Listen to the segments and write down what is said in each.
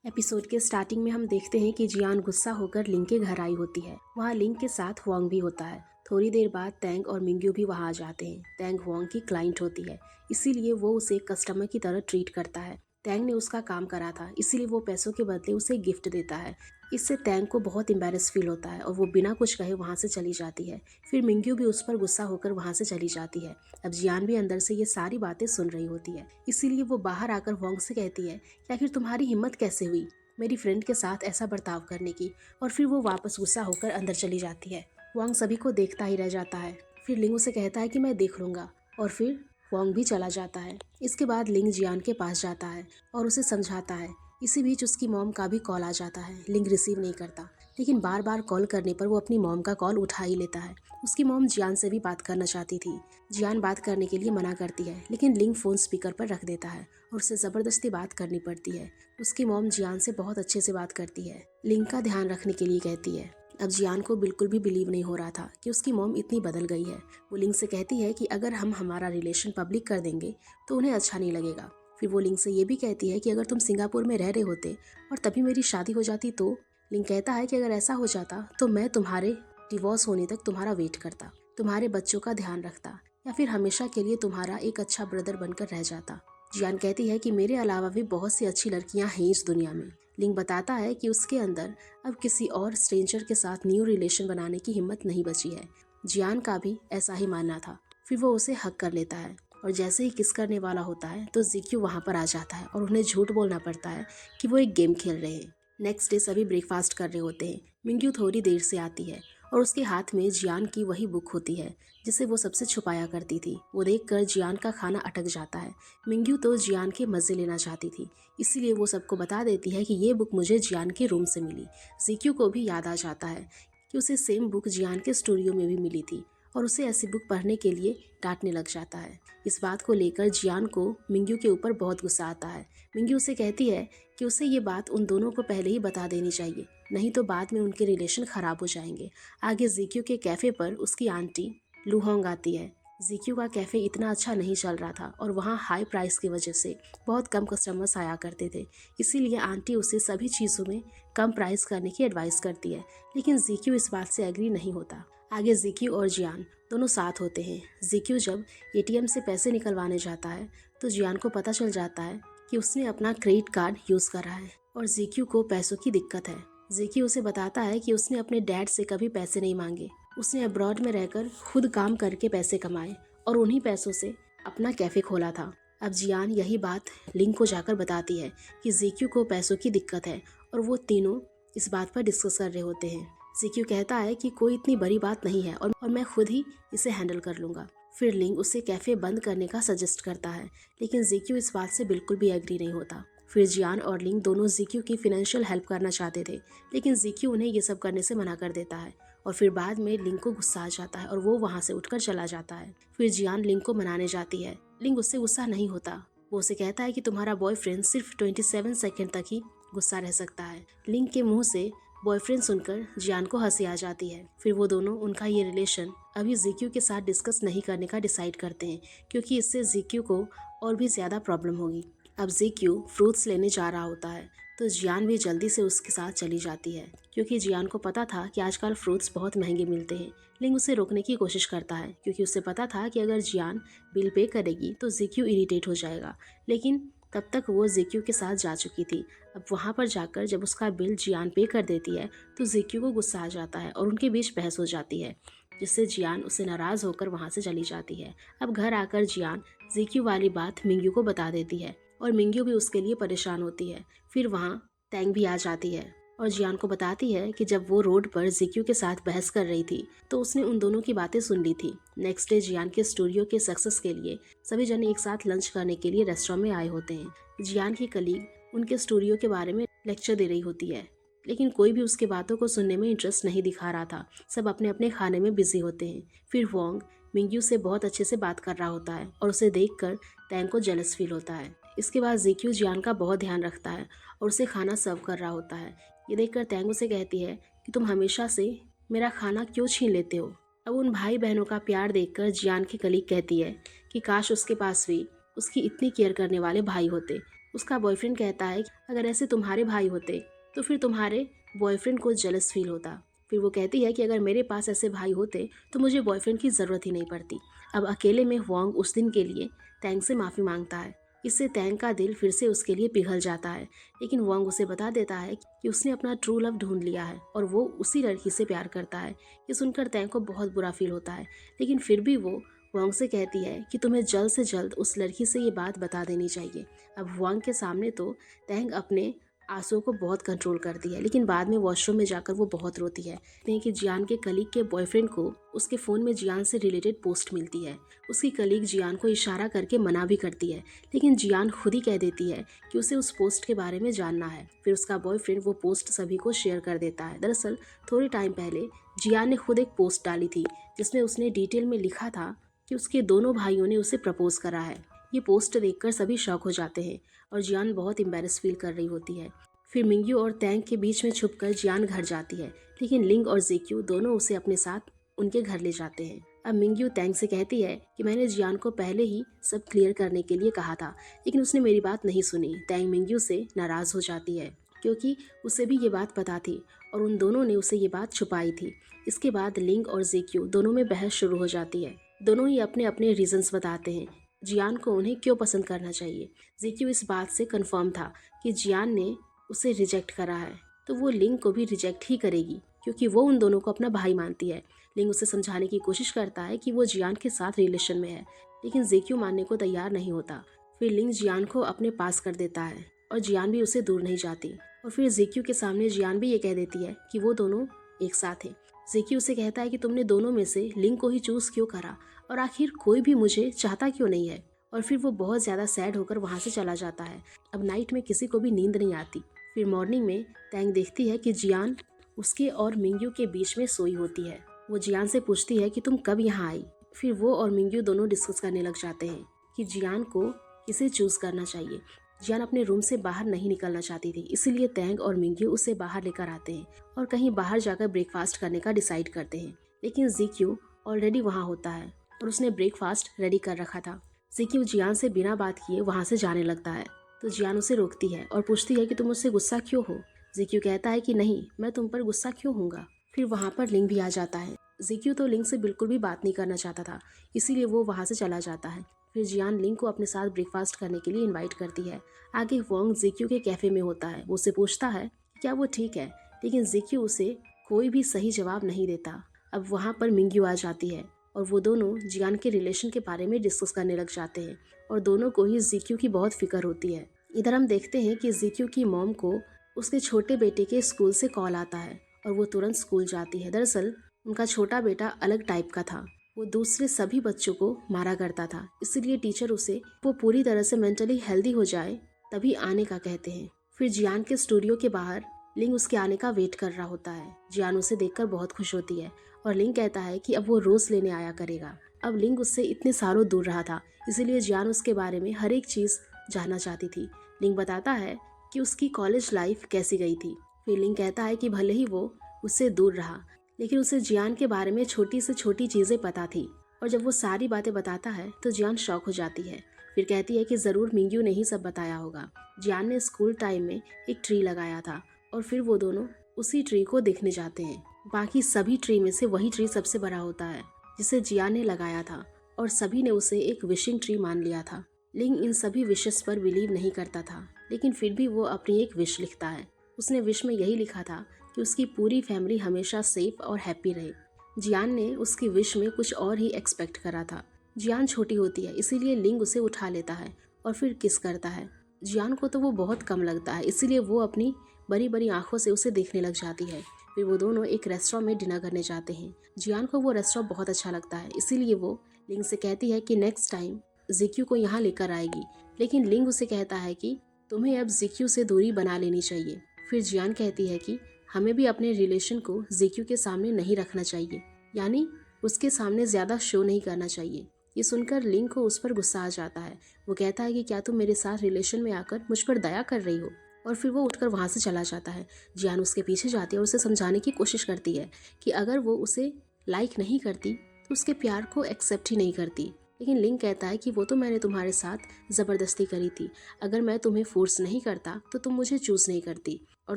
Episode के starting में हम देखते हैं कि जियान गुस्सा होकर लिंग के घर आई होती है। वहाँ लिंग के साथ हुआंग भी होता है। थोड़ी देर बाद तैंग और मिंग्यू भी वहाँ आ जाते हैं। तैंग हुआंग की क्लाइंट होती है, इसीलिए वो उसे कस्टमर की तरह ट्रीट करता है। तैंग ने उसका काम करा था, इसीलिए वो पैसों के बदले उसे गिफ्ट देता है। इससे तैंग को बहुत एम्बेरस फील होता है और वो बिना कुछ कहे वहाँ से चली जाती है। फिर मिंग्यू भी उस पर गुस्सा होकर वहाँ से चली जाती है। अब जियान भी अंदर से ये सारी बातें सुन रही होती है, इसीलिए वो बाहर आकर हुआंग से कहती है कि आखिर तुम्हारी हिम्मत कैसे हुई मेरी फ्रेंड के साथ ऐसा बर्ताव करने की। और फिर वो वापस गुस्सा होकर अंदर चली जाती है। वांग सभी को देखता ही रह जाता है। फिर लिंग उसे कहता है कि मैं देख लूंगा, और फिर वांग भी चला जाता है। इसके बाद लिंग जियान के पास जाता है और उसे समझाता है। इसी बीच उसकी मॉम का भी कॉल आ जाता है। लिंग रिसीव नहीं करता, लेकिन बार बार कॉल करने पर वो अपनी मॉम का कॉल उठा ही लेता है। उसकी मॉम जियान से भी बात करना चाहती थी। जियान बात करने के लिए मना करती है, लेकिन लिंग फोन स्पीकर पर रख देता है और उसे ज़बरदस्ती बात करनी पड़ती है। उसकी मॉम जियान से बहुत अच्छे से बात करती है, लिंग का ध्यान रखने के लिए कहती है। अब जियान को बिल्कुल भी बिलीव नहीं हो रहा था कि उसकी मॉम इतनी बदल गई है। वो लिंग से कहती है कि अगर हम हमारा रिलेशन पब्लिक कर देंगे तो उन्हें अच्छा नहीं लगेगा। फिर वो लिंग से ये भी कहती है कि अगर तुम सिंगापुर में रह रहे होते और तभी मेरी शादी हो जाती तो। लिंग कहता है कि अगर ऐसा हो जाता तो मैं तुम्हारे डिवोर्स होने तक तुम्हारा वेट करता, तुम्हारे बच्चों का ध्यान रखता, या फिर हमेशा के लिए तुम्हारा एक अच्छा ब्रदर बनकर रह जाता। जियान कहती है कि मेरे अलावा भी बहुत सी अच्छी लड़कियां हैं इस दुनिया में। लिंग बताता है कि उसके अंदर अब किसी और स्ट्रेंजर के साथ न्यू रिलेशन बनाने की हिम्मत नहीं बची है। जियान का भी ऐसा ही मानना था। फिर वो उसे हक कर लेता है और जैसे ही किस करने वाला होता है तो जिक्यू वहाँ पर आ जाता है और उन्हें झूठ बोलना पड़ता है कि वो एक गेम खेल रहे हैं। नेक्स्ट डे सभी ब्रेकफास्ट कर रहे होते हैं। मिंग्यू थोड़ी देर से आती है और उसके हाथ में जियान की वही बुक होती है जिसे वो सबसे छुपाया करती थी। वो देखकर जियान का खाना अटक जाता है। मिंग्यू तो जियान के मज़े लेना चाहती थी, इसीलिए वो सबको बता देती है कि ये बुक मुझे जियान के रूम से मिली। जिक्यू को भी याद आ जाता है कि उसे सेम बुक जियान के स्टूडियो में भी मिली थी और उसे ऐसी बुक पढ़ने के लिए डांटने लग जाता है। इस बात को लेकर जियान को मिंग्यू के ऊपर बहुत गुस्सा आता है। मिंग्यू उसे कहती है कि उसे ये बात उन दोनों को पहले ही बता देनी चाहिए, नहीं तो बाद में उनके रिलेशन ख़राब हो जाएंगे। आगे जिक्यू के कैफ़े पर उसकी आंटी लूहोंग आती है। जिक्यू का कैफ़े इतना अच्छा नहीं चल रहा था और वहाँ हाई प्राइस की वजह से बहुत कम कस्टमर्स आया करते थे, इसीलिए आंटी उसे सभी चीज़ों में कम प्राइस करने की एडवाइस करती है। लेकिन जिक्यू इस बात से एग्री नहीं होता। आगे जिक्यू और जियान दोनों साथ होते हैं। जिक्यू जब एटीएम से पैसे निकलवाने जाता है तो जियान को पता चल जाता है कि उसने अपना क्रेडिट कार्ड यूज़ करा है और जिक्यू को पैसों की दिक्कत है। जिक्यू उसे बताता है कि उसने अपने डैड से कभी पैसे नहीं मांगे। उसने अब्रॉड में रहकर खुद काम करके पैसे कमाए और उन्हीं पैसों से अपना कैफ़े खोला था। अब जियान यही बात लिंग को जाकर बताती है कि जिक्यू को पैसों की दिक्कत है और वो तीनों इस बात पर डिस्कस कर रहे होते हैं। जिक्यू कहता है कि कोई इतनी बड़ी बात नहीं है और मैं खुद ही इसे हैंडल कर लूँगा। फिर लिंग उसे कैफ़े बंद करने का सजेस्ट करता है, लेकिन जिक्यू इस बात से बिल्कुल भी एग्री नहीं होता। फिर जियान और लिंग दोनों जिक्यू की फिनेंशियल हेल्प करना चाहते थे, लेकिन जिक्यू उन्हें ये सब करने से मना कर देता है। और फिर बाद में लिंग को गुस्सा आ जाता है और वो वहाँ से उठकर चला जाता है। फिर जियान लिंग को मनाने जाती है। लिंग उससे गुस्सा नहीं होता। वो उसे कहता है कि तुम्हारा बॉयफ्रेंड सिर्फ 27 सेकेंड तक ही गुस्सा रह सकता है। लिंग के मुंह से बॉयफ्रेंड सुनकर जियान को हंसी आ जाती है। फिर वो दोनों उनका ये रिलेशन अभी जिक्यू के साथ डिस्कस नहीं करने का डिसाइड करते हैं, क्योंकि इससे जिक्यू को और भी ज़्यादा प्रॉब्लम होगी। अब जिक्यू फ्रूट्स लेने जा रहा होता है तो जियान भी जल्दी से उसके साथ चली जाती है, क्योंकि जियान को पता था कि आजकल फ्रूट्स बहुत महंगे मिलते हैं। लिंग उसे रोकने की कोशिश करता है, क्योंकि उसे पता था कि अगर जियान बिल पे करेगी तो जिक्यू इरिटेट हो जाएगा। लेकिन तब तक वो जिक्यू के साथ जा चुकी थी। अब वहाँ पर जाकर जब उसका बिल जियान पे कर देती है तो जिक्यू को गुस्सा आ जाता है और उनके बीच बहस हो जाती है, जिससे जियान उससे नाराज़ होकर वहाँ से चली जाती है। अब घर आकर जियान जिक्यू वाली बात मिंग्यू को बता देती है और मिंग्यू भी उसके लिए परेशान होती है। फिर वहाँ तैंग भी आ जाती है और जियान को बताती है कि जब वो रोड पर जिक्यू के साथ बहस कर रही थी तो उसने उन दोनों की बातें सुन ली थी। नेक्स्ट डे जियान के स्टूडियो के सक्सेस के लिए सभी जने एक साथ लंच करने के लिए रेस्टोरेंट में आए होते हैं। जियान की कलीग उनके स्टूडियो के बारे में लेक्चर दे रही होती है, लेकिन कोई भी उसके बातों को सुनने में इंटरेस्ट नहीं दिखा रहा था। सब अपने अपने खाने में बिजी होते हैं। फिर वोंग मिंग्यू से बहुत अच्छे से बात कर रहा होता है और उसे देखकर तैंग को जेलस फील होता है। इसके बाद जिक्यू जियान का बहुत ध्यान रखता है और उसे खाना सर्व कर रहा होता है। ये देखकर तैंग उसे कहती है कि तुम हमेशा से मेरा खाना क्यों छीन लेते हो। अब उन भाई बहनों का प्यार देखकर जियान की कलीग कहती है कि काश उसके पास भी उसकी इतनी केयर करने वाले भाई होते। उसका बॉयफ्रेंड कहता है कि अगर ऐसे तुम्हारे भाई होते तो फिर तुम्हारे बॉयफ्रेंड को जेलस फील होता। फिर वो कहती है कि अगर मेरे पास ऐसे भाई होते तो मुझे बॉयफ्रेंड की ज़रूरत ही नहीं पड़ती। अब अकेले में वांग उस दिन के लिए तैंग से माफ़ी मांगता है। इससे तैंग का दिल फिर से उसके लिए पिघल जाता है, लेकिन वांग उसे बता देता है कि उसने अपना ट्रू लव ढूंढ लिया है और वो उसी लड़की से प्यार करता है। ये सुनकर तैंग को बहुत बुरा फील होता है, लेकिन फिर भी वो वांग से कहती है कि तुम्हें जल्द से जल्द उस लड़की से ये बात बता देनी चाहिए। अब वांग के सामने तो तैंग अपने आंसुओं को बहुत कंट्रोल करती है, लेकिन बाद में वॉशरूम में जाकर वो बहुत रोती है। कहते हैं कि जियान के कलीग के बॉयफ्रेंड को उसके फ़ोन में जियान से रिलेटेड पोस्ट मिलती है। उसकी कलीग जियान को इशारा करके मना भी करती है, लेकिन जियान खुद ही कह देती है कि उसे उस पोस्ट के बारे में जानना है। फिर उसका बॉयफ्रेंड वो पोस्ट सभी को शेयर कर देता है। दरअसल थोड़े टाइम पहले जियान ने खुद एक पोस्ट डाली थी जिसमें उसने डिटेल में लिखा था कि उसके दोनों भाइयों ने उसे प्रपोज करा है। ये पोस्ट देखकर सभी शॉक हो जाते हैं और जियान बहुत एम्बेरस फील कर रही होती है। फिर मिंग्यू और तैंग के बीच में छुपकर जियान घर जाती है, लेकिन लिंग और जेक्यू दोनों उसे अपने साथ उनके घर ले जाते हैं। अब मिंग्यू तैंग से कहती है कि मैंने जियान को पहले ही सब क्लियर करने के लिए कहा था, लेकिन उसने मेरी बात नहीं सुनी। तैंग मिंग्यू से नाराज़ हो जाती है क्योंकि उसे भी ये बात पता थी और उन दोनों ने उसे ये बात छुपाई थी। इसके बाद लिंग और जेक्यू दोनों में बहस शुरू हो जाती है। दोनों ही अपने अपने रीजंस बताते हैं जियान को उन्हें क्यों पसंद करना चाहिए। जेक्यू इस बात से कंफर्म था कि जियान ने उसे रिजेक्ट करा है तो वो लिंग को भी रिजेक्ट ही करेगी, क्योंकि वो उन दोनों को अपना भाई मानती है। लिंग उसे समझाने की कोशिश करता है कि वो जियान के साथ रिलेशन में है, लेकिन जेक्यू मानने को तैयार नहीं होता। फिर लिंग जियान को अपने पास कर देता है और जियान भी उसे दूर नहीं जाती। और फिर जेक्यू के सामने जियान भी ये कह देती है कि वो दोनों एक साथ हैं। जेक्यू उसे कहता है कि तुमने दोनों में से लिंग को ही चूज क्यों करा और आखिर कोई भी मुझे चाहता क्यों नहीं है। और फिर वो बहुत ज़्यादा सैड होकर वहाँ से चला जाता है। अब नाइट में किसी को भी नींद नहीं आती। फिर मॉर्निंग में तैंग देखती है कि जियान उसके और मिंग्यू के बीच में सोई होती है। वो जियान से पूछती है कि तुम कब यहाँ आई। फिर वो और मिंग्यू दोनों डिस्कस करने लग जाते हैं कि जियान को किसे चूज करना चाहिए। जियान अपने रूम से बाहर नहीं निकलना चाहती थी, इसीलिए तैंग और मिंग्यू उसे बाहर लेकर आते हैं और कहीं बाहर जाकर ब्रेकफास्ट करने का डिसाइड करते हैं। लेकिन जेक्यू ऑलरेडी वहाँ होता है और उसने ब्रेकफास्ट रेडी कर रखा था। जेक्यू जियान से बिना बात किए वहाँ से जाने लगता है तो जियान उसे रोकती है और पूछती है कि तुम मुझसे गुस्सा क्यों हो। जेक्यू कहता है कि नहीं, मैं तुम पर गुस्सा क्यों होऊंगा। फिर वहाँ पर लिंग भी आ जाता है। जेक्यू तो लिंग से बिल्कुल भी बात नहीं करना चाहता था, इसीलिए वो वहाँ से चला जाता है। फिर जियान लिंग को अपने साथ ब्रेकफास्ट करने के लिए इनवाइट करती है। आगे वोंग जेक्यू के कैफे में होता है। वो उसे पूछता है क्या वो ठीक है, लेकिन जेक्यू उसे कोई भी सही जवाब नहीं देता। अब वहाँ पर मिंग्यू आ जाती है और वो दोनों जियान के रिलेशन के बारे में डिस्कस करने लग जाते हैं और दोनों को ही जेक्यू की बहुत फिक्र होती है। इधर हम देखते हैं कि जेक्यू की मॉम को उसके छोटे बेटे के स्कूल से कॉल आता है और वो तुरंत स्कूल जाती है। दरअसल उनका छोटा बेटा अलग टाइप का था, वो दूसरे सभी बच्चों को मारा करता था, इसलिए टीचर उसे वो पूरी तरह से मेंटली हेल्दी हो जाए तभी आने का कहते हैं। फिर जियान के स्टूडियो के बाहर लिंग उसके आने का वेट कर रहा होता है। जियान उसे देखकर बहुत खुश होती है और लिंग कहता है कि अब वो रोज लेने आया करेगा। अब लिंग उससे इतने सालों दूर रहा था, इसीलिए जियान उसके बारे में हर एक चीज़ जानना चाहती थी। लिंग बताता है कि उसकी कॉलेज लाइफ कैसी गई थी। फिर लिंग कहता है कि भले ही वो उससे दूर रहा, लेकिन उसे जियान के बारे में छोटी से छोटी चीज़ें पता थी और जब वो सारी बातें बताता है तो जियान शॉक हो जाती है। फिर कहती है कि ज़रूर मिंग्यू ने ही सब बताया होगा। जियान ने स्कूल टाइम में एक ट्री लगाया था और फिर वो दोनों उसी ट्री को देखने जाते हैं। बाकी सभी ट्री में से वही ट्री सबसे बड़ा होता है जिसे जियान ने लगाया था और सभी ने उसे एक विशिंग ट्री मान लिया था। लिंग इन सभी विशेस पर बिलीव नहीं करता था, लेकिन फिर भी वो अपनी एक विश लिखता है। उसने विश में यही लिखा था कि उसकी पूरी फैमिली हमेशा सेफ और हैप्पी रहे। जियान ने उसकी विश में कुछ और ही एक्सपेक्ट करा था। जियान छोटी होती है, इसीलिए लिंग उसे उठा लेता है और फिर किस करता है। जियान को तो वो बहुत कम लगता है, इसीलिए वो अपनी बड़ी बड़ी आंखों से उसे देखने लग जाती है। फिर वो दोनों एक रेस्टोरेंट में डिनर करने जाते हैं। जियान को वो रेस्टोरेंट बहुत अच्छा लगता है, इसीलिए वो लिंग से कहती है कि नेक्स्ट टाइम जेक्यू को यहाँ लेकर आएगी, लेकिन लिंग उसे कहता है कि तुम्हें अब जेक्यू से दूरी बना लेनी चाहिए। फिर जियान कहती है कि हमें भी अपने रिलेशन को जेक्यू के सामने नहीं रखना चाहिए, यानी उसके सामने ज़्यादा शो नहीं करना चाहिए। ये सुनकर लिंग को उस पर गुस्सा आ जाता है। वो कहता है कि क्या तुम मेरे साथ रिलेशन में आकर मुझ पर दया कर रही हो, और फिर वो उठकर वहाँ से चला जाता है। जियान उसके पीछे जाती है और उसे समझाने की कोशिश करती है कि अगर वो उसे लाइक नहीं करती तो उसके प्यार को एक्सेप्ट ही नहीं करती, लेकिन लिंग कहता है कि वो तो मैंने तुम्हारे साथ ज़बरदस्ती करी थी। अगर मैं तुम्हें फोर्स नहीं करता तो तुम मुझे चूज़ नहीं करती, और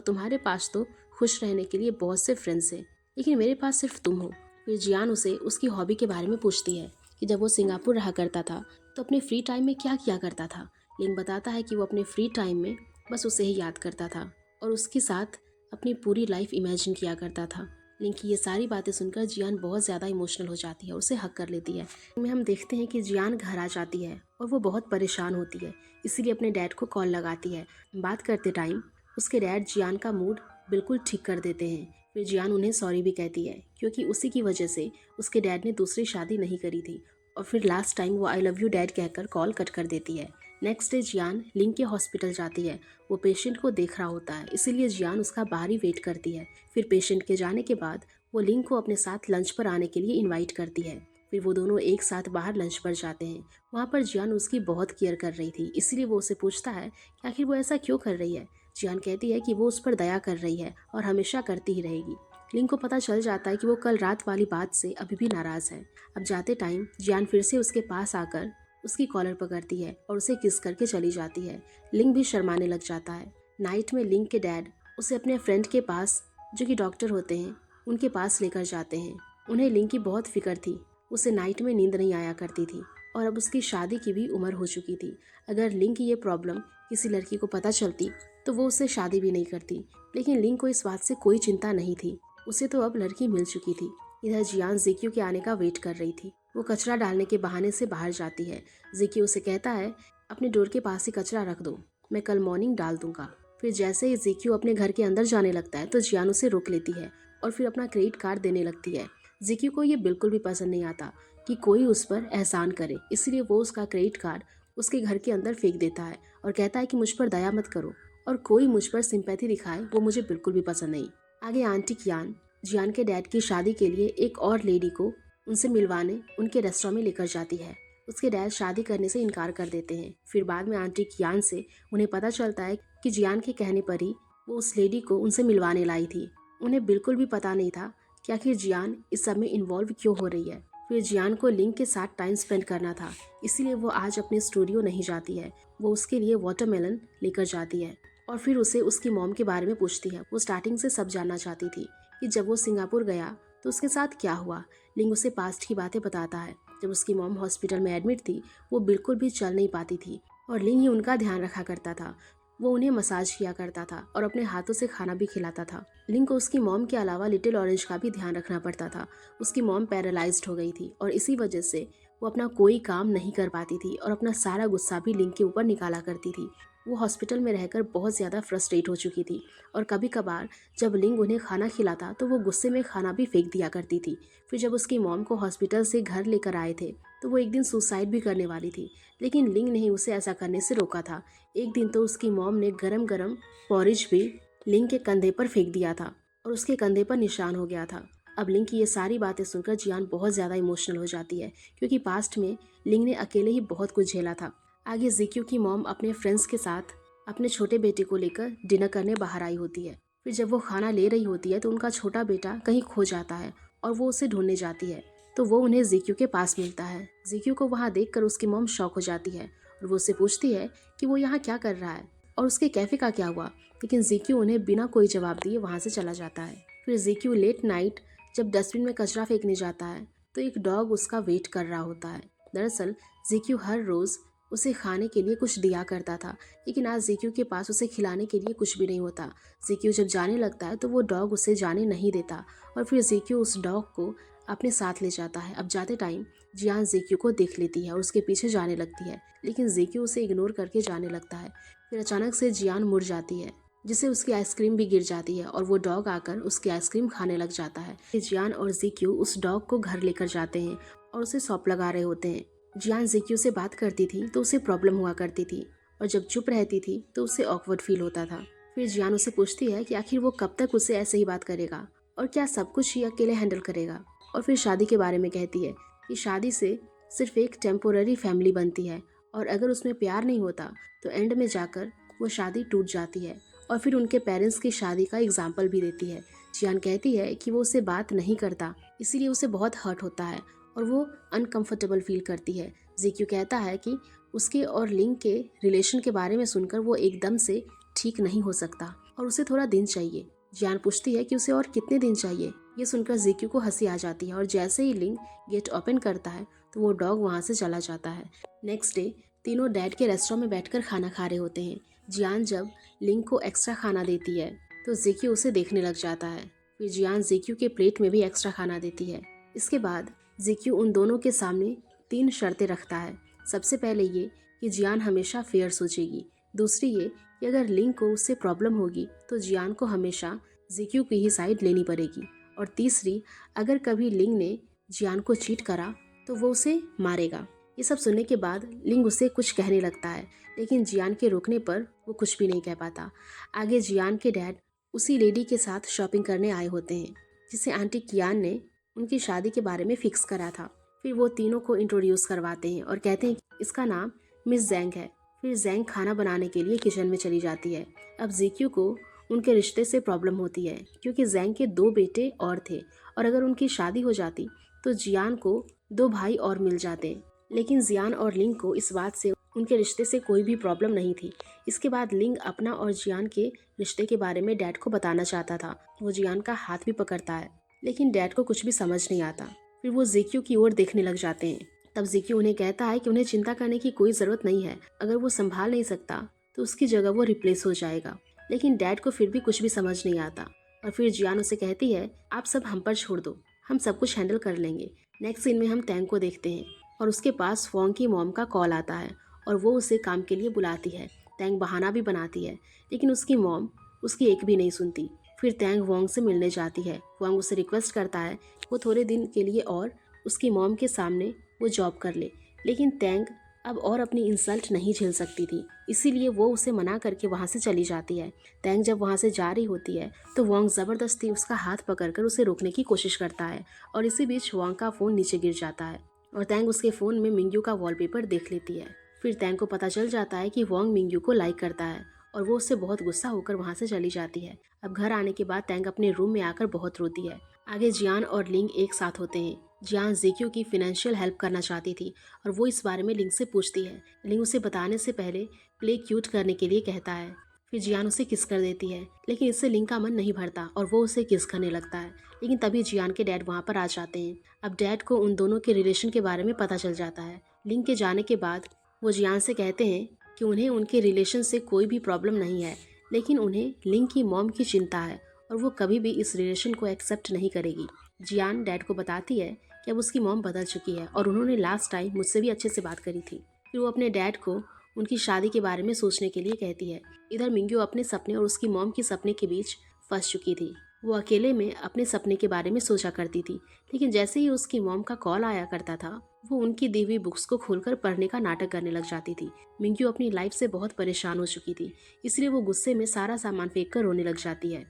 तुम्हारे पास तो खुश रहने के लिए बहुत से फ्रेंड्स हैं, लेकिन मेरे पास सिर्फ तुम हो। फिर जियान उसे उसकी हॉबी के बारे में पूछती है कि जब वो सिंगापुर रहा करता था तो अपने फ्री टाइम में क्या किया करता था। लिंग बताता है कि वो अपने फ्री टाइम में बस उसे ही याद करता था और उसके साथ अपनी पूरी लाइफ इमेजिन किया करता था। लिंग की ये सारी बातें सुनकर जियान बहुत ज़्यादा इमोशनल हो जाती है और उसे हक कर लेती है। में हम देखते हैं कि जियान घर आ जाती है और वो बहुत परेशान होती है, इसीलिए अपने डैड को कॉल लगाती है। बात करते टाइम उसके डैड जियान का मूड बिल्कुल ठीक कर देते हैं। फिर जियान उन्हें सॉरी भी कहती है, क्योंकि उसी की वजह से उसके डैड ने दूसरी शादी नहीं करी थी। और फिर लास्ट टाइम वो आई लव यू डैड कहकर कॉल कट कर देती है। नेक्स्ट डे जियान लिंग के हॉस्पिटल जाती है। वो पेशेंट को देख रहा होता है, इसीलिए जियान उसका बाहर ही वेट करती है। फिर पेशेंट के जाने के बाद वो लिंग को अपने साथ लंच पर आने के लिए इनवाइट करती है। फिर वो दोनों एक साथ बाहर लंच पर जाते हैं। वहाँ पर जियान उसकी बहुत केयर कर रही थी, इसीलिए वो उसे पूछता है कि आखिर वो ऐसा क्यों कर रही है। जियान कहती है कि वो उस पर दया कर रही है और हमेशा करती ही रहेगी। लिंग को पता चल जाता है कि वो कल रात वाली बात से अभी भी नाराज है। अब जाते टाइम जियान फिर से उसके पास आकर उसकी कॉलर पकड़ती है और उसे किस करके चली जाती है। लिंग भी शर्माने लग जाता है। नाइट में लिंग के डैड उसे अपने फ्रेंड के पास, जो कि डॉक्टर होते हैं, उनके पास लेकर जाते हैं। उन्हें लिंग की बहुत फिक्र थी। उसे नाइट में नींद नहीं आया करती थी और अब उसकी शादी की भी उम्र हो चुकी थी। अगर लिंग की ये प्रॉब्लम किसी लड़की को पता चलती तो वो उससे शादी भी नहीं करती, लेकिन लिंग को इस बात से कोई चिंता नहीं थी। उसे तो अब लड़की मिल चुकी थी। इधर जियान जिक्यू के आने का वेट कर रही थी। वो कचरा डालने के बहाने से बाहर जाती है। जिक्यू उसे कहता है अपने डोर के पास ही कचरा रख दो, मैं कल मॉर्निंग डाल दूंगा। फिर जैसे ही जिक्यू अपने घर के अंदर जाने लगता है तो जियान उसे रोक लेती है और फिर अपना क्रेडिट कार्ड देने लगती है। जिक्यू को ये बिल्कुल भी पसंद नहीं आता कि कोई उस पर एहसान करे, इसलिए वो उसका क्रेडिट कार्ड उसके घर के अंदर फेंक देता है और कहता है कि मुझ पर दया मत करो और कोई मुझ पर सिंपैथी दिखाए वो मुझे बिल्कुल भी पसंद नहीं। आगे आंटी कियान जियान के डैड की शादी के लिए एक और लेडी को उनसे मिलवाने उनके रेस्टोरेंट में लेकर जाती है। उसके डैड शादी करने से इनकार कर देते हैं। फिर बाद में आंटी कियान से उन्हें पता चलता है कि जियान के कहने पर ही वो उस लेडी को उनसे मिलवाने लाई थी। उन्हें बिल्कुल भी पता नहीं था कि आखिर जियान इस सब में इन्वॉल्व क्यों हो रही है। फिर जियान को लिंग के साथ टाइम स्पेंड करना था, इसीलिए वो आज अपने स्टूडियो नहीं जाती है। वो उसके लिए वाटरमेलन लेकर जाती है और फिर उसे उसकी मॉम के बारे में पूछती है। वो स्टार्टिंग से सब जानना चाहती थी कि जब वो सिंगापुर गया तो उसके साथ क्या हुआ। लिंग उसे पास्ट की बातें बताता है। जब उसकी मॉम हॉस्पिटल में एडमिट थी वो बिल्कुल भी चल नहीं पाती थी और लिंग ही उनका ध्यान रखा करता था। वो उन्हें मसाज किया करता था और अपने हाथों से खाना भी खिलाता था। लिंग को उसकी मॉम के अलावा लिटिल ऑरेंज का भी ध्यान रखना पड़ता था। उसकी मॉम पैरालाइज्ड हो गई थी और इसी वजह से वो अपना कोई काम नहीं कर पाती थी और अपना सारा गुस्सा भी लिंग के ऊपर निकाला करती थी। वो हॉस्पिटल में रहकर बहुत ज़्यादा फ्रस्ट्रेट हो चुकी थी और कभी कभार जब लिंग उन्हें खाना खिलाता तो वो गुस्से में खाना भी फेंक दिया करती थी। फिर जब उसकी मॉम को हॉस्पिटल से घर लेकर आए थे तो वो एक दिन सुसाइड भी करने वाली थी, लेकिन लिंग ने ही उसे ऐसा करने से रोका था। एक दिन तो उसकी मॉम ने गरम गरम पॉरिज भी लिंग के कंधे पर फेंक दिया था और उसके कंधे पर निशान हो गया था। अब लिंग की ये सारी बातें सुनकर जियान बहुत ज़्यादा इमोशनल हो जाती है, क्योंकि पास्ट में लिंग ने अकेले ही बहुत कुछ झेला था। आगे जिक्यू की मॉम अपने फ्रेंड्स के साथ अपने छोटे बेटे को लेकर डिनर करने बाहर आई होती है। फिर जब वो खाना ले रही होती है तो उनका छोटा बेटा कहीं खो जाता है और वो उसे ढूंढने जाती है। तो वो उन्हें जिक्यू के पास मिलता है। जिक्यू को वहाँ देखकर उसकी मॉम शॉक हो जाती है और वो उससे पूछती है कि वो यहाँ क्या कर रहा है और उसके कैफे का क्या हुआ, लेकिन जिक्यू उन्हें बिना कोई जवाब दिए वहाँ से चला जाता है। फिर जिक्यू लेट नाइट जब डस्टबिन में कचरा फेंकने जाता है तो एक डॉग उसका वेट कर रहा होता है। दरअसल जिक्यू हर रोज़ उसे खाने के लिए कुछ दिया करता था, लेकिन आज जिक्यू के पास उसे खिलाने के लिए कुछ भी नहीं होता। जिक्यू जब जाने लगता है तो वो डॉग उसे जाने नहीं देता और फिर जिक्यू उस डॉग को अपने साथ ले जाता है। अब जाते टाइम जियान जिक्यू को देख लेती है और उसके पीछे जाने लगती है, लेकिन जिक्यू उसे इग्नोर करके जाने लगता है। फिर अचानक से जियान मुड़ जाती है, जिससे उसकी आइसक्रीम भी गिर जाती है और वो डॉग आकर उसकी आइसक्रीम खाने लग जाता है। जियान और जिक्यू उस डॉग को घर लेकर जाते हैं और उसे सौंप लगा रहे होते हैं। जियान जिक्यू से बात करती थी तो उसे प्रॉब्लम हुआ करती थी और जब चुप रहती थी तो उसे ऑकवर्ड फील होता था। फिर जियान उसे पूछती है कि आखिर वो कब तक उससे ऐसे ही बात करेगा और क्या सब कुछ ही अकेले हैंडल करेगा। और फिर शादी के बारे में कहती है कि शादी से सिर्फ एक टेम्पोररी फैमिली बनती है और अगर उसमें प्यार नहीं होता तो एंड में जाकर वो शादी टूट जाती है। और फिर उनके पेरेंट्स की शादी का एग्जाम्पल भी देती है। जियान कहती है कि वो उससे बात नहीं करता, इसीलिए उसे बहुत हर्ट होता है और वो अनकंफर्टेबल फील करती है। जीक्यू कहता है कि उसके और लिंग के रिलेशन के बारे में सुनकर वो एकदम से ठीक नहीं हो सकता और उसे थोड़ा दिन चाहिए। जियान पूछती है कि उसे और कितने दिन चाहिए। ये सुनकर जीक्यू को हंसी आ जाती है और जैसे ही लिंग गेट ओपन करता है तो वो डॉग वहाँ से चला जाता है। नेक्स्ट डे तीनों डैड के रेस्टोरेंट में बैठकर खाना खा रहे होते हैं। जियान जब लिंग को एक्स्ट्रा खाना देती है तो जीक्यू उसे देखने लग जाता है। फिर जियान जीक्यू के प्लेट में भी एक्स्ट्रा खाना देती है। इसके बाद जीक्यू उन दोनों के सामने 3 शर्तें रखता है। सबसे पहले ये कि जियान हमेशा फेयर सोचेगी। दूसरी ये कि अगर लिंग को उससे प्रॉब्लम होगी तो जियान को हमेशा जीक्यू की ही साइड लेनी पड़ेगी। और तीसरी, अगर कभी लिंग ने जियान को चीट करा तो वो उसे मारेगा। ये सब सुनने के बाद लिंग उसे कुछ कहने लगता है, लेकिन जियान के रोकने पर वो कुछ भी नहीं कह पाता। आगे जियान के डैड उसी लेडी के साथ शॉपिंग करने आए होते हैं जिसे आंटी कियान ने उनकी शादी के बारे में फिक्स करा था। फिर वो तीनों को इंट्रोड्यूस करवाते हैं और कहते हैं कि इसका नाम मिस जैंग है। फिर जैंग खाना बनाने के लिए किचन में चली जाती है। अब जीक्यू को उनके रिश्ते से प्रॉब्लम होती है क्योंकि जैंग के 2 बेटे और थे और अगर उनकी शादी हो जाती तो जियान को 2 भाई और मिल जाते। लेकिन जियान और लिंग को इस बात से उनके रिश्ते से कोई भी प्रॉब्लम नहीं थी। इसके बाद लिंग अपना और जियान के रिश्ते के बारे में डैड को बताना चाहता था। वो जियान का हाथ भी पकड़ता है, लेकिन डैड को कुछ भी समझ नहीं आता। फिर वो जीक्यू की ओर देखने लग जाते हैं। तब जीक्यू उन्हें कहता है कि उन्हें चिंता करने की कोई ज़रूरत नहीं है। अगर वो संभाल नहीं सकता तो उसकी जगह वो रिप्लेस हो जाएगा। लेकिन डैड को फिर भी कुछ भी समझ नहीं आता और फिर जियान उसे कहती है, आप सब हम पर छोड़ दो, हम सब कुछ हैंडल कर लेंगे। नेक्स्ट सीन में हम टैंग को देखते हैं और उसके पास फोंग की मॉम का कॉल आता है और वो उसे काम के लिए बुलाती है। टैंग बहाना भी बनाती है, लेकिन उसकी मॉम उसकी एक भी नहीं सुनती। फिर टैंग वोंग से मिलने जाती है। वोंग उसे रिक्वेस्ट करता है वो थोड़े दिन के लिए और उसकी मॉम के सामने वो जॉब कर ले, लेकिन टैंग अब और अपनी इंसल्ट नहीं झेल सकती थी, इसीलिए वो उसे मना करके वहाँ से चली जाती है। टैंग जब वहाँ से जा रही होती है तो वोंग ज़बरदस्ती उसका हाथ पकड़कर उसे रोकने की कोशिश करता है और इसी बीच वोंग का फ़ोन नीचे गिर जाता है और टैंग उसके फ़ोन में मिंग्यू का वॉलपेपर देख लेती है। फिर टैंग को पता चल जाता है कि वोंग मिंग्यू को लाइक करता है और वो उससे बहुत गुस्सा होकर वहाँ से चली जाती है। अब घर आने के बाद टैंग अपने रूम में आकर बहुत रोती है। आगे जियान और लिंग एक साथ होते हैं। जियान जीक्यू की फिनेंशियल हेल्प करना चाहती थी और वो इस बारे में लिंग से पूछती है। लिंग उसे बताने से पहले प्ले क्यूट करने के लिए कहता है। फिर जियान उसे किस कर देती है, लेकिन इससे लिंग का मन नहीं भरता और वो उसे किस करने लगता है। लेकिन तभी जियान के डैड वहाँ पर आ जाते हैं। अब डैड को उन दोनों के रिलेशन के बारे में पता चल जाता है। लिंग के जाने के बाद वो जियान से कहते हैं कि उन्हें उनके रिलेशन से कोई भी प्रॉब्लम नहीं है, लेकिन उन्हें लिंग की मॉम की चिंता है और वो कभी भी इस रिलेशन को एक्सेप्ट नहीं करेगी। जियान डैड को बताती है कि अब उसकी मॉम बदल चुकी है और उन्होंने लास्ट टाइम मुझसे भी अच्छे से बात करी थी। फिर वो अपने डैड को उनकी शादी के बारे में सोचने के लिए कहती है। इधर मिंग्यू अपने सपने और उसकी मॉम के सपने के बीच फंस चुकी थी। वो अकेले में अपने सपने के बारे में सोचा करती थी, लेकिन जैसे ही उसकी मॉम का कॉल आया करता था वो उनकी दी हुई बुक्स को खोलकर पढ़ने का नाटक करने लग जाती थी। मिंग्यू अपनी लाइफ से बहुत परेशान हो चुकी थी, इसलिए वो गुस्से में सारा सामान फेंक कर रोने लग जाती है।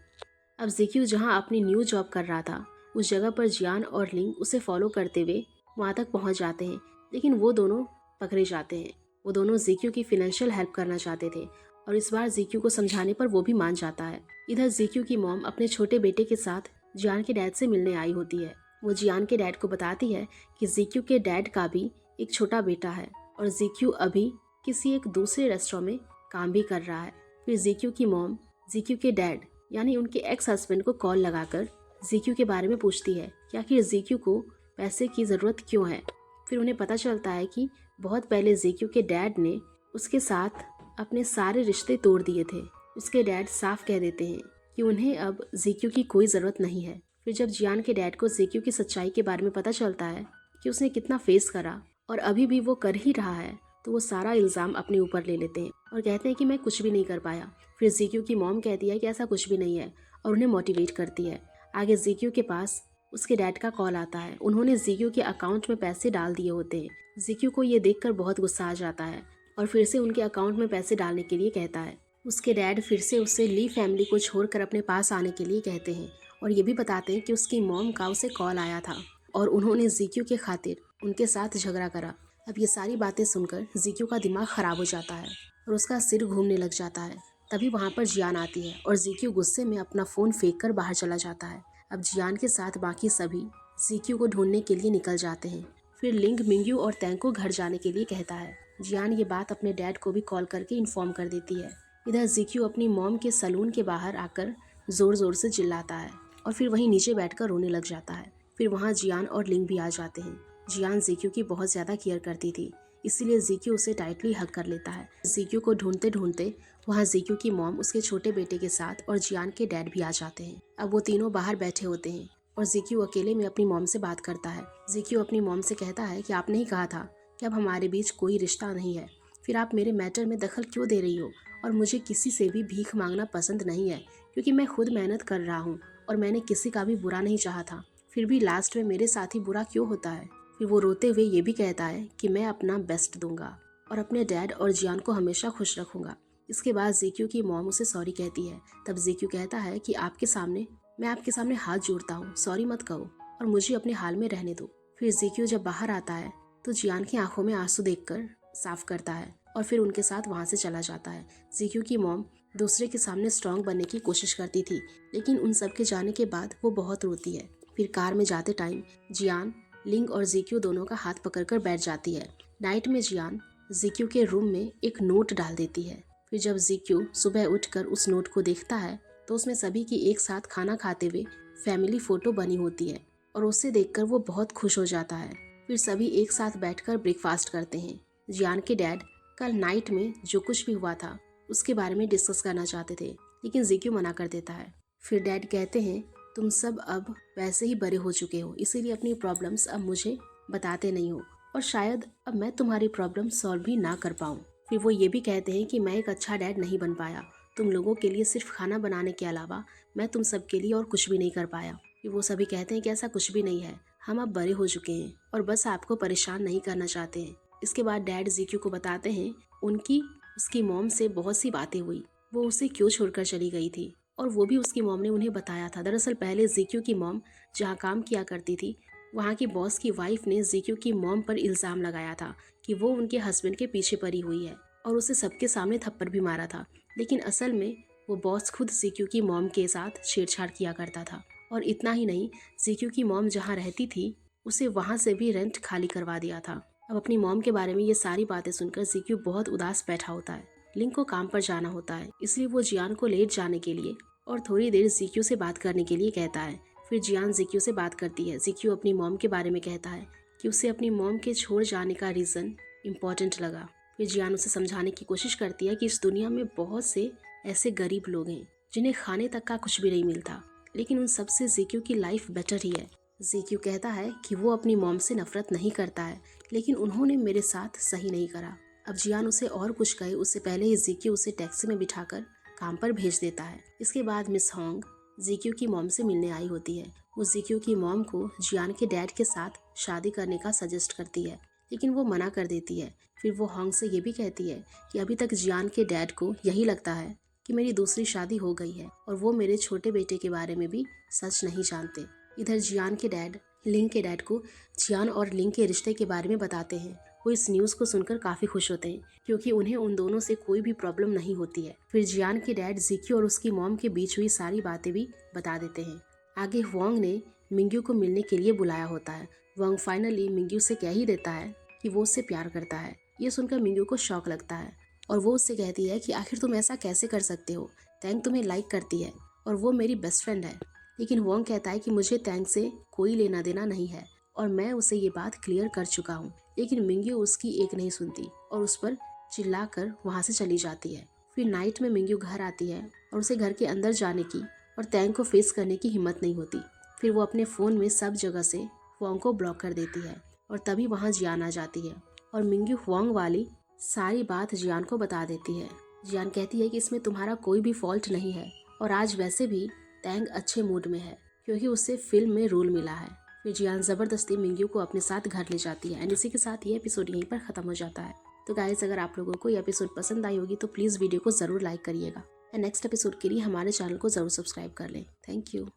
अब जीक्यू जहाँ अपनी न्यू जॉब कर रहा था उस जगह पर जियान और लिंग उसे फॉलो करते हुए वहाँ तक पहुँच जाते हैं, लेकिन वो दोनों पकड़े जाते हैं। वो दोनों जीक्यू की फिनेंशियल हेल्प करना चाहते थे और इस बार जीक्यू को समझाने पर वो भी मान जाता है। इधर जीक्यू की मॉम अपने छोटे बेटे के साथ जियान के डैड से मिलने आई होती है। वो जियान के डैड को बताती है कि जीक्यू के डैड का भी एक छोटा बेटा है और जीक्यू अभी किसी एक दूसरे रेस्टोरेंट में काम भी कर रहा है। फिर जीक्यू की मॉम जीक्यू के डैड यानी उनके एक्स हस्बैंड को कॉल लगाकर जीक्यू के बारे में पूछती है कि आखिर जीक्यू को पैसे की ज़रूरत क्यों है। फिर उन्हें पता चलता है कि बहुत पहले जीक्यू के डैड ने उसके साथ अपने सारे रिश्ते तोड़ दिए थे। उसके डैड साफ कह देते हैं कि उन्हें अब जीक्यू की कोई ज़रूरत नहीं है। फिर जब जियान के डैड को जीक्यू की सच्चाई के बारे में पता चलता है कि उसने कितना फेस करा और अभी भी वो कर ही रहा है, तो वो सारा इल्ज़ाम अपने ऊपर ले लेते हैं और कहते हैं कि मैं कुछ भी नहीं कर पाया। फिर जीक्यू की मॉम कहती है कि ऐसा कुछ भी नहीं है और उन्हें मोटिवेट करती है। आगे जीक्यू के पास उसके डैड का कॉल आता है। उन्होंने जीक्यू के अकाउंट में पैसे डाल दिए होते हैं। जीक्यू को ये देखकर बहुत गुस्सा आ जाता है और फिर से उनके अकाउंट में पैसे डालने के लिए कहता है। उसके डैड फिर से उससे ली फैमिली को छोड़कर अपने पास आने के लिए कहते हैं और ये भी बताते हैं कि उसकी मॉम का उसे कॉल आया था और उन्होंने जीक्यू के खातिर उनके साथ झगड़ा करा। अब ये सारी बातें सुनकर जीक्यू का दिमाग खराब हो जाता है और उसका सिर घूमने लग जाता है। तभी वहाँ पर जियान आती है और जीक्यू गुस्से में अपना फ़ोन फेंक कर बाहर चला जाता है। अब जियान के साथ बाकी सभी जीक्यू को ढूंढने के लिए निकल जाते हैं। फिर लिंग मिंग्यू और तैंग को घर जाने के लिए कहता है। जियान ये बात अपने डैड को भी कॉल करके इन्फॉर्म कर देती है। इधर जीक्यू अपनी मॉम के सलून के बाहर आकर जोर जोर से चिल्लाता है और फिर वहीं नीचे बैठकर रोने लग जाता है। फिर वहाँ जियान और लिंग भी आ जाते हैं। जियान जीक्यू की बहुत ज़्यादा केयर करती थी, इसीलिए जीक्यू उसे टाइटली हग कर लेता है। जीक्यू को ढूंढते ढूंढते वहाँ जीक्यू की मॉम, उसके छोटे बेटे के साथ और जियान के डैड भी आ जाते हैं। अब वो तीनों बाहर बैठे होते हैं और जीक्यू अकेले में अपनी मॉम से बात करता है। जीक्यू अपनी मॉम से कहता है कि आपने ही कहा था कि अब हमारे बीच कोई रिश्ता नहीं है, फिर आप मेरे मैटर में दखल क्यों दे रही हो? और मुझे किसी से भी भीख मांगना पसंद नहीं है, क्योंकि मैं खुद मेहनत कर रहा हूँ और मैंने किसी का भी बुरा नहीं चाहा था। फिर भी लास्ट में मेरे साथ ही बुरा क्यों होता है? फिर वो रोते हुए ये भी कहता है कि मैं अपना बेस्ट दूंगा और अपने डैड और जियान को हमेशा खुश रखूंगा। इसके बाद जीक्यू की मॉम उसे सॉरी कहती है। तब जीक्यू कहता है कि मैं आपके सामने हाथ जोड़ता हूँ, सॉरी मत कहो और मुझे अपने हाल में रहने दो। फिर जीक्यू जब बाहर आता है तो जियान की आंखों में आंसू देखकर साफ करता है और फिर उनके साथ वहाँ से चला जाता है। जीक्यू की मॉम दूसरे के सामने स्ट्रांग बनने की कोशिश करती थी, लेकिन उन सब के जाने के बाद वो बहुत रोती है। फिर कार में जाते टाइम जियान, लिंग और जीक्यू दोनों का हाथ पकड़कर बैठ जाती है। नाइट में जियान जीक्यू के रूम में एक नोट डाल देती है। फिर जब जीक्यू सुबह उठकर उस नोट को देखता है तो उसमें सभी की एक साथ खाना खाते हुए फैमिली फोटो बनी होती है और उसे देखकर वो बहुत खुश हो जाता है। फिर सभी एक साथ बैठकर ब्रेकफास्ट करते हैं। जियान के डैड कल नाइट में जो कुछ भी हुआ था उसके बारे में डिस्कस करना चाहते थे, लेकिन जीक्यू मना कर देता है। फिर डैड कहते हैं, तुम सब अब वैसे ही बड़े हो चुके हो, इसीलिए अपनी प्रॉब्लम्स अब मुझे बताते नहीं हो और शायद अब मैं तुम्हारी प्रॉब्लम सॉल्व भी ना कर पाऊँ। फिर वो ये भी कहते हैं कि मैं एक अच्छा डैड नहीं बन पाया, तुम लोगों के लिए सिर्फ खाना बनाने के अलावा मैं तुम सब के लिए और कुछ भी नहीं कर पाया। फिर वो सभी कहते हैं कि ऐसा कुछ भी नहीं है, हम अब बड़े हो चुके हैं और बस आपको परेशान नहीं करना चाहते हैं। इसके बाद डैड जीक्यू को बताते हैं उसकी मॉम से बहुत सी बातें हुई, वो उसे क्यों छोड़कर चली गई थी और वो भी उसकी मॉम ने उन्हें बताया था। दरअसल पहले जीक्यू की मॉम जहाँ काम किया करती थी वहाँ की बॉस की वाइफ ने जीक्यू की मॉम पर इल्ज़ाम लगाया था कि वो उनके हस्बैंड के पीछे पड़ी हुई है और उसे सबके सामने थप्पड़ भी मारा था, लेकिन असल में वो बॉस खुद जीक्यू की मॉम के साथ छेड़छाड़ किया करता था। और इतना ही नहीं, जीक्यू की मॉम जहाँ रहती थी उसे वहाँ से भी रेंट खाली करवा दिया था। अब अपनी मॉम के बारे में ये सारी बातें सुनकर जीक्यू बहुत उदास बैठा होता है। लिंक को काम पर जाना होता है, इसलिए वो जियान को लेट जाने के लिए और थोड़ी देर जीक्यू से बात करने के लिए कहता है। फिर जियान जीक्यू से बात करती है। जीक्यू अपनी मॉम के बारे में कहता है कि उसे अपनी मॉम के छोड़ जाने का रीज़न इम्पोर्टेंट लगा। फिर जियान उसे समझाने की कोशिश करती है कि इस दुनिया में बहुत से ऐसे गरीब लोग हैं जिन्हें खाने तक का कुछ भी नहीं मिलता, लेकिन उन सबसे जीक्यू की लाइफ बेटर ही है। जीक्यू कहता है कि वो अपनी मॉम से नफरत नहीं करता है, लेकिन उन्होंने मेरे साथ सही नहीं करा। अब जियान उसे और कुछ कहे उससे पहले ही जीक्यू उसे टैक्सी में बिठाकर काम पर भेज देता है। इसके बाद मिस होंग जीक्यू की मॉम से मिलने आई होती है। वो जीक्यू की मॉम को जियान के डैड के साथ शादी करने का सजेस्ट करती है, लेकिन वो मना कर देती है। फिर वो होंग से ये भी कहती है कि अभी तक जियान के डैड को यही लगता है कि मेरी दूसरी शादी हो गई है और वो मेरे छोटे बेटे के बारे में भी सच नहीं जानते। इधर जियान के डैड लिंग के डैड को जियान और लिंग के रिश्ते के बारे में बताते हैं। वो इस न्यूज़ को सुनकर काफ़ी खुश होते हैं क्योंकि उन्हें उन दोनों से कोई भी प्रॉब्लम नहीं होती है। फिर जियान के डैड जीक्यू और उसकी मॉम के बीच हुई सारी बातें भी बता देते हैं। आगे हुआंग ने मिंग्यू को मिलने के लिए बुलाया होता है। हुआंग फाइनली मिंग्यू से कह ही देता है कि वो उससे प्यार करता है। ये सुनकर मिंग्यू को शौक लगता है और वो उससे कहती है कि आखिर तुम ऐसा कैसे कर सकते हो, तैंग तुम्हें लाइक करती है और वो मेरी बेस्ट फ्रेंड है। लेकिन हुआंग कहता है कि मुझे तैंग से कोई लेना देना नहीं है और मैं उसे ये बात क्लियर कर चुका हूँ। लेकिन मिंग्यू उसकी एक नहीं सुनती और उस पर चिल्लाकर वहाँ से चली जाती है। फिर नाइट में मिंग्यू घर आती है और उसे घर के अंदर जाने की और तैंग को फेस करने की हिम्मत नहीं होती। फिर वो अपने फ़ोन में सब जगह से हुआंग को ब्लॉक कर देती है और तभी वहाँ जियान आ जाती है और मिंग्यू हुआंग वाली सारी बात जियान को बता देती है। जियान कहती है कि इसमें तुम्हारा कोई भी फॉल्ट नहीं है और आज वैसे भी तैंग अच्छे मूड में है क्योंकि उसे फिल्म में रोल मिला है। फिर जियान ज़बरदस्ती मिंग्यू को अपने साथ घर ले जाती है एंड इसी के साथ ये एपिसोड यहीं पर ख़त्म हो जाता है। तो गाइस, अगर आप लोगों को ये एपिसोड पसंद आई होगी तो प्लीज़ वीडियो को ज़रूर लाइक करिएगा एंड नेक्स्ट एपिसोड के लिए हमारे चैनल को ज़रूर सब्सक्राइब कर लें। Thank you.